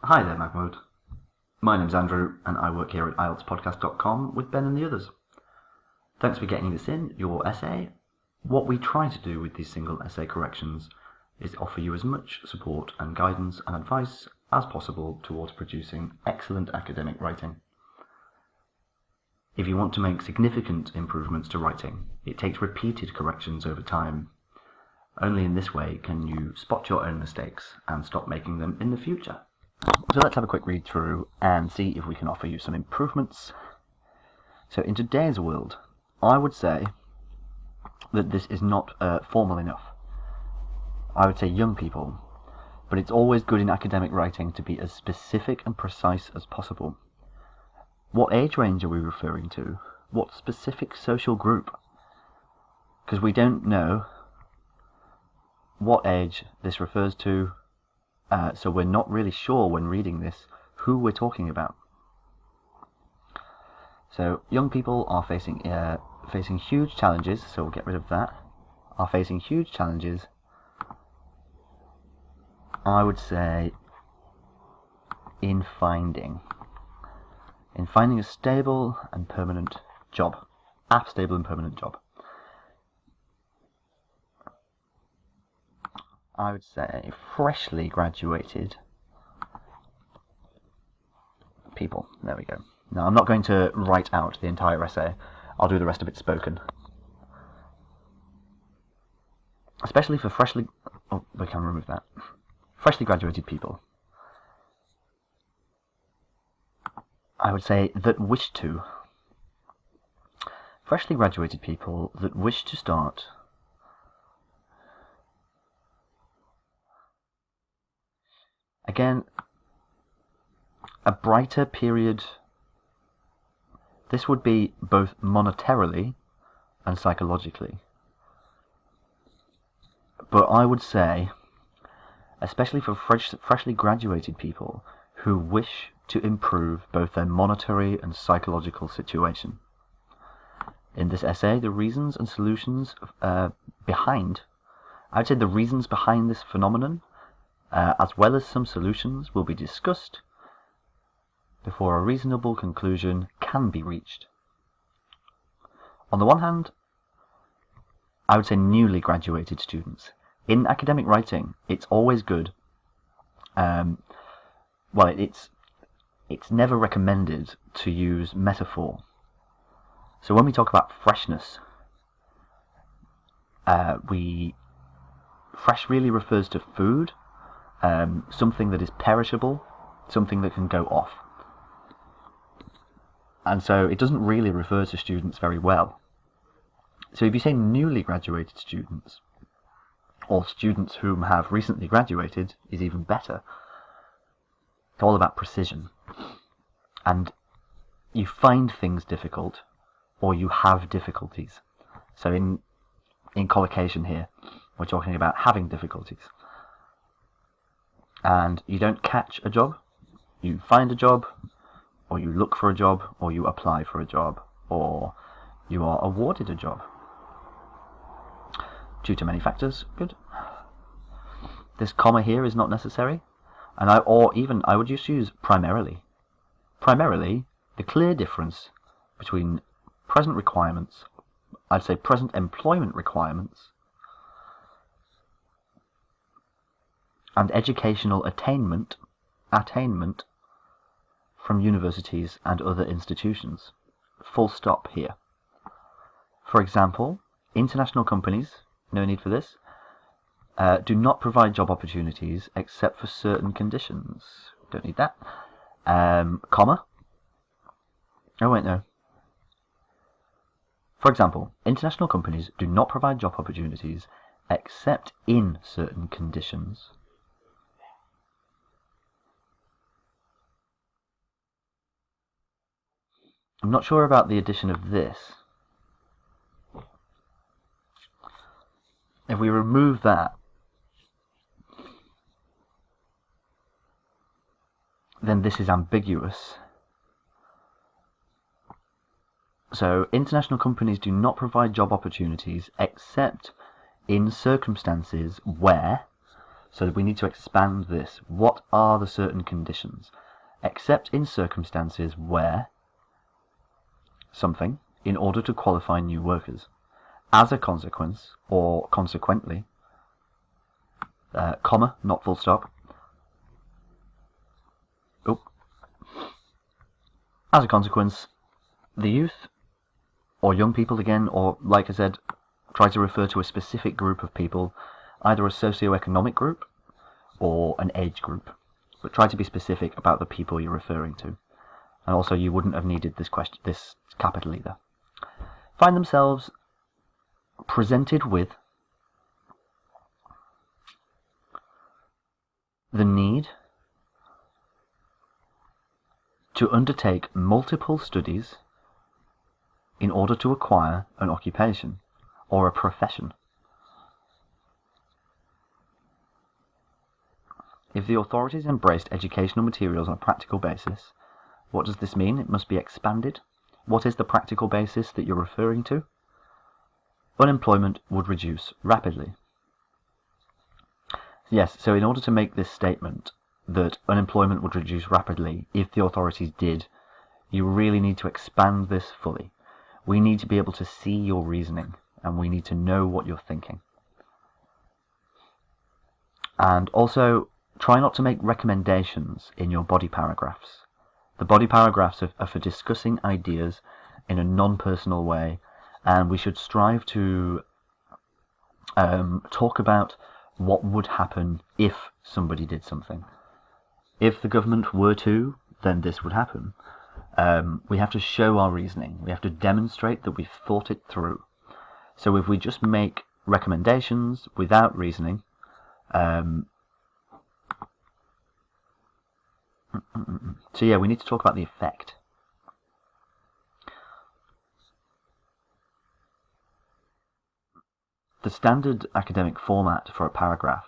Hi there, Mahmoud. My name's Andrew, and I work here at IELTSpodcast.com with Ben and the others. Thanks for getting this in, your essay. What we try to do with these single essay corrections is offer you as much support and guidance and advice as possible towards producing excellent academic writing. If you want to make significant improvements to writing, it takes repeated corrections over time. Only in this way can you spot your own mistakes and stop making them in the future. So let's have a quick read through and see if we can offer you some improvements. So in today's world, I would say that this is not formal enough. I would say young people, but it's always good in academic writing to be as specific and precise as possible. What age range are we referring to? What specific social group? Because we don't know what age this refers to, so we're not really sure when reading this who we're talking about. So young people are facing huge challenges, so we'll get rid of that. Are facing huge challenges, I would say, in finding a stable and permanent job. A stable and permanent job. I would say freshly graduated people. There we go. Now, I'm not going to write out the entire essay. I'll do the rest of it spoken. Especially for freshly... Oh, we can remove that. Freshly graduated people. I would say that wish to. Freshly graduated people that wish to start again, a brighter period. This would be both monetarily and psychologically. But I would say, especially for freshly graduated people who wish to improve both their monetary and psychological situation. In this essay, the reasons and solutions behind this phenomenon, as well as some solutions, will be discussed before a reasonable conclusion can be reached. On the one hand, I would say newly graduated students. In academic writing, it's always good. It's never recommended to use metaphor. So when we talk about freshness, fresh really refers to food, something that is perishable, something that can go off. And so it doesn't really refer to students very well. So if you say newly graduated students, or students whom have recently graduated, is even better. It's all about precision. And you find things difficult, or you have difficulties. So in collocation here, we're talking about having difficulties. And you don't catch a job, you find a job, or you look for a job, or you apply for a job, or you are awarded a job. Due to many factors, good. This comma here is not necessary, and I would just use primarily. Primarily, the clear difference between present requirements, I'd say present employment requirements, and educational attainment from universities and other institutions. Full stop here. For example, international companies, no need for this, do not provide job opportunities except for certain conditions. Don't need that. Comma. Oh wait, no. For example, international companies do not provide job opportunities except in certain conditions. I'm not sure about the addition of this. If we remove that, then this is ambiguous. So, international companies do not provide job opportunities except in circumstances where So we need to expand this. What are the certain conditions? Except in circumstances where something, in order to qualify new workers. As a consequence, or consequently, comma, not full stop. Oh. As a consequence, the youth, or young people again, or like I said, try to refer to a specific group of people, either a socio-economic group or an age group, but try to be specific about the people you're referring to. And also, you wouldn't have needed this capital either. Find themselves presented with the need to undertake multiple studies in order to acquire an occupation or a profession. If the authorities embraced educational materials on a practical basis, what does this mean? It must be expanded. What is the practical basis that you're referring to? Unemployment would reduce rapidly. Yes, so in order to make this statement that unemployment would reduce rapidly if the authorities did, you really need to expand this fully. We need to be able to see your reasoning, and we need to know what you're thinking. And also, try not to make recommendations in your body paragraphs. The body paragraphs are for discussing ideas in a non-personal way, and we should strive to talk about what would happen if somebody did something. If the government were to, then this would happen. We have to show our reasoning. We have to demonstrate that we've thought it through. So if we just make recommendations without reasoning, so yeah, we need to talk about the effect. The standard academic format for a paragraph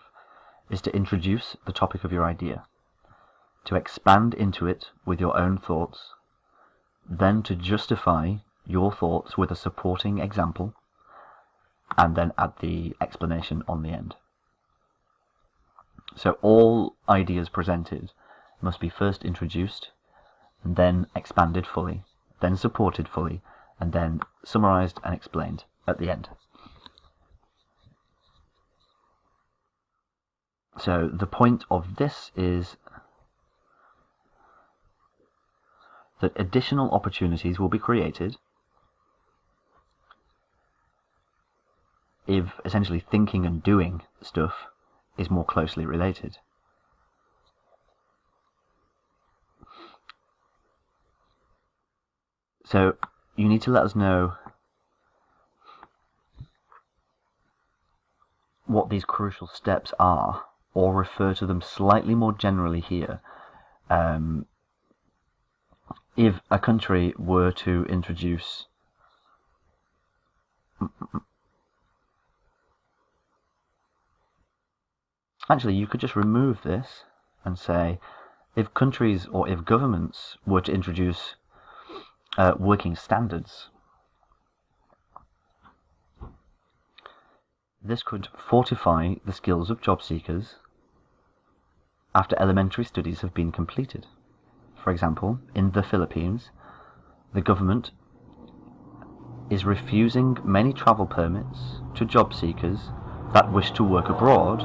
is to introduce the topic of your idea, to expand into it with your own thoughts, then to justify your thoughts with a supporting example, and then add the explanation on the end. So all ideas presented must be first introduced, and then expanded fully, then supported fully, and then summarized and explained at the end. So the point of this is that additional opportunities will be created if essentially thinking and doing stuff is more closely related. So you need to let us know what these crucial steps are, or refer to them slightly more generally here. If a country were to introduce actually, you could just remove this and say, if countries or if governments were to introduce working standards, this could fortify the skills of job seekers after elementary studies have been completed. For example, in the Philippines, the government is refusing many travel permits to job seekers that wish to work abroad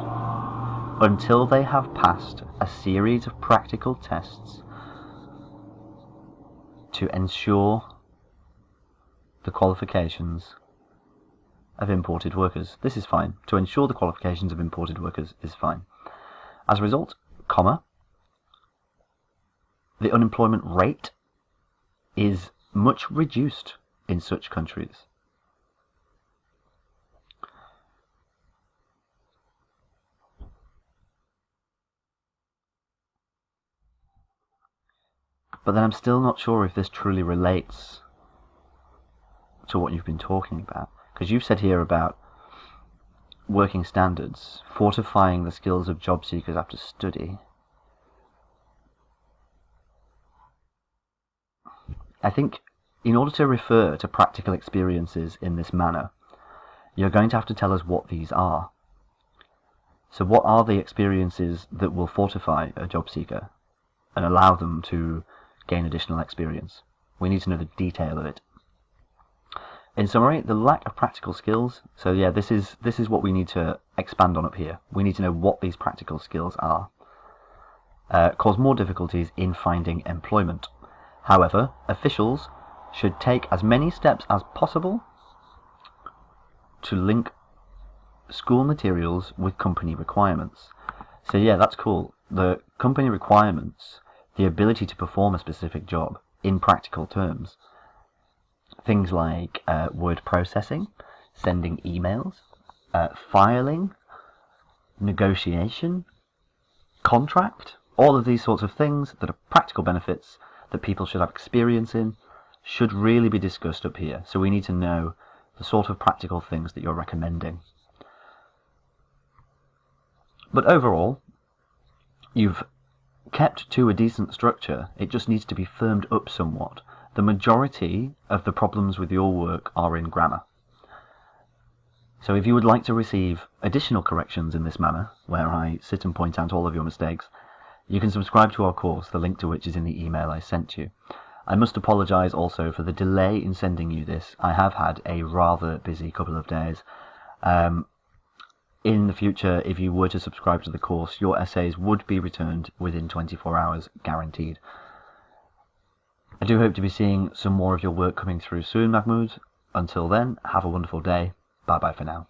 until they have passed a series of practical tests to ensure the qualifications of imported workers. This is fine. To ensure the qualifications of imported workers is fine. As a result, comma, the unemployment rate is much reduced in such countries. But then I'm still not sure if this truly relates to what you've been talking about. Because you've said here about working standards, fortifying the skills of job seekers after study. I think in order to refer to practical experiences in this manner, you're going to have to tell us what these are. So what are the experiences that will fortify a job seeker and allow them to gain additional experience? We need to know the detail of it. In summary, the lack of practical skills. So yeah, this is what we need to expand on up here. We need to know what these practical skills are. Cause more difficulties in finding employment. However, officials should take as many steps as possible to link school materials with company requirements. So yeah, that's cool. The company requirements, the ability to perform a specific job in practical terms. Things like word processing, sending emails, filing, negotiation, contract, all of these sorts of things that are practical benefits that people should have experience in should really be discussed up here. So we need to know the sort of practical things that you're recommending. But overall, you've kept to a decent structure. It just needs to be firmed up somewhat. The majority of the problems with your work are in grammar. So if you would like to receive additional corrections in this manner, where I sit and point out all of your mistakes, you can subscribe to our course, the link to which is in the email I sent you. I must apologise also for the delay in sending you this. I have had a rather busy couple of days. In the future, if you were to subscribe to the course, your essays would be returned within 24 hours, guaranteed. I do hope to be seeing some more of your work coming through soon, Mahmoud. Until then, have a wonderful day. Bye bye for now.